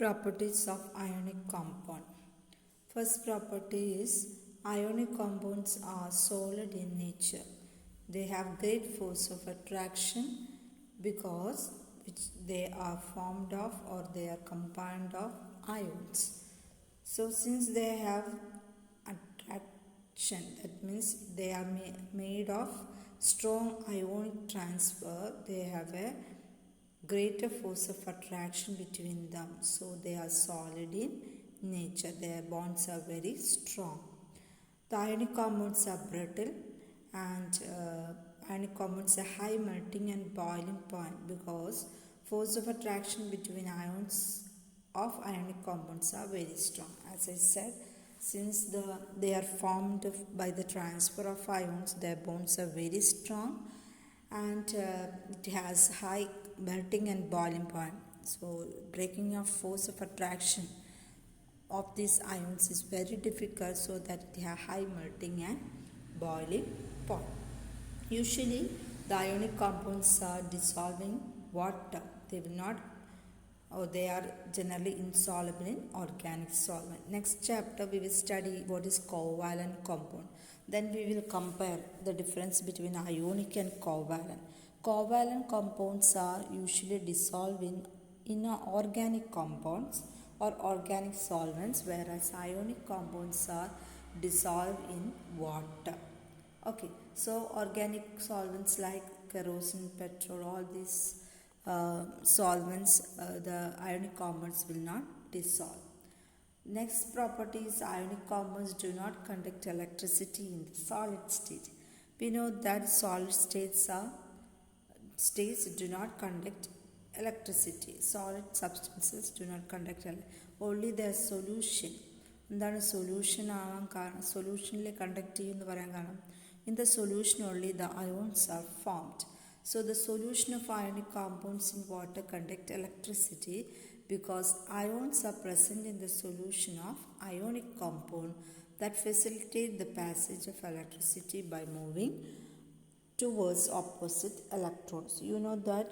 Properties of ionic compound. First property is ionic compounds are solid in nature. They have great force of attraction because they are formed of or they are combined of ions. So since they have attraction, that means they are made of strong ionic transfer, they have a greater force of attraction between them, so they are solid in nature. Their bonds are very strong. The ionic compounds are brittle, and ionic compounds are high melting and boiling point because force of attraction between ions of ionic compounds are very strong. As I said, since they are formed by the transfer of ions, their bonds are very strong, and it has high melting and boiling point. So breaking of force of attraction of these ions is very difficult, so that it has high melting and boiling point. Usually the ionic compounds are dissolving water. They will not, or they are generally insoluble in organic solvent. Next chapter we will study what is covalent compound. Then we will compare the difference between ionic and covalent. Covalent compounds are usually dissolved in organic compounds or organic solvents, whereas ionic compounds are dissolved in water. Okay, so organic solvents like kerosene, petrol, all these solvents, the ionic compounds will not dissolve. Next property is ionic compounds do not conduct electricity in the solid state. We know that solid states do not conduct electricity. Solid substances do not conduct only their solution. എന്താണ് solution ആവാൻ കാരണം, സൊല്യൂഷനിൽ conduct ചെയ്യുമെന്ന് പറയാൻ കാരണം, in the solution only the ions are formed. So the solution of ionic compounds in water conduct electricity because ions are present in the solution of ionic compound that facilitate the passage of electricity by moving towards opposite electrons. You know that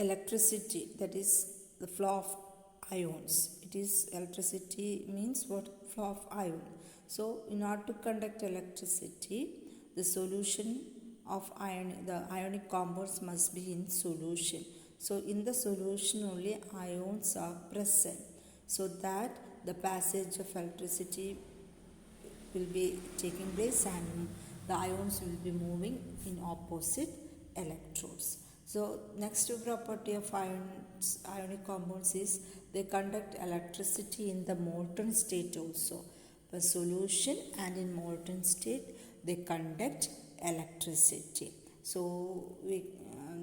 electricity, that is the flow of ions. It is electricity means what? Flow of ion. So in order to conduct electricity, the solution of the ionic compounds must be in solution. So in the solution only ions are present, so that the passage of electricity will be taking place and the ions will be moving in opposite electrodes. So next property of ionic compounds is they conduct electricity in the molten state also. The solution and in molten state they conduct electricity. So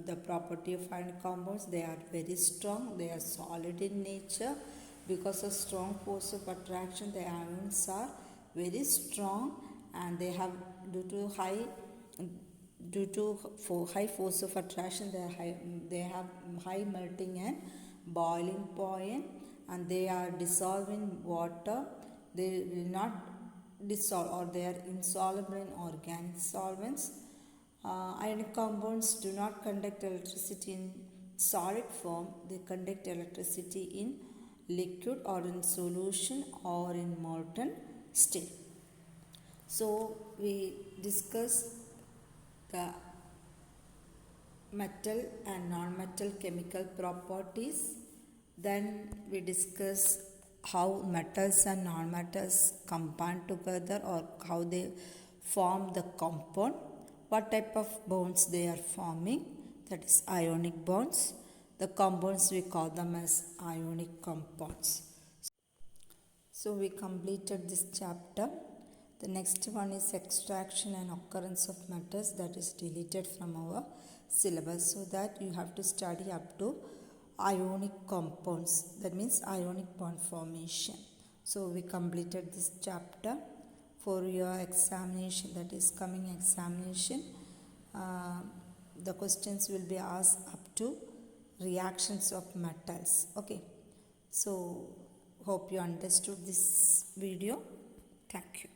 the property of ionic compounds, they are very strong, they are solid in nature. Because of strong force of attraction, the ions are very strong, and they have due to high force of attraction, they have high melting and boiling point, and they are dissolved in water. They will not dissolve, or they are insoluble in organic solvents. Ionic compounds do not conduct electricity in solid form. They conduct electricity in liquid or in solution or in molten state. So we discuss the metal and non-metal chemical properties. Then we discuss how metals and non-metals combine together, or how they form the compound, what type of bonds they are forming, that is ionic bonds. The compounds we call them as ionic compounds. So we completed this chapter. The next one is extraction and occurrence of metals, that is deleted from our syllabus, so that you have to study up to ionic compounds, that means ionic bond formation. So we completed this chapter. For your examination, that is coming examination, the questions will be asked up to reactions of metals. Okay, so hope you understood this video. Thank you.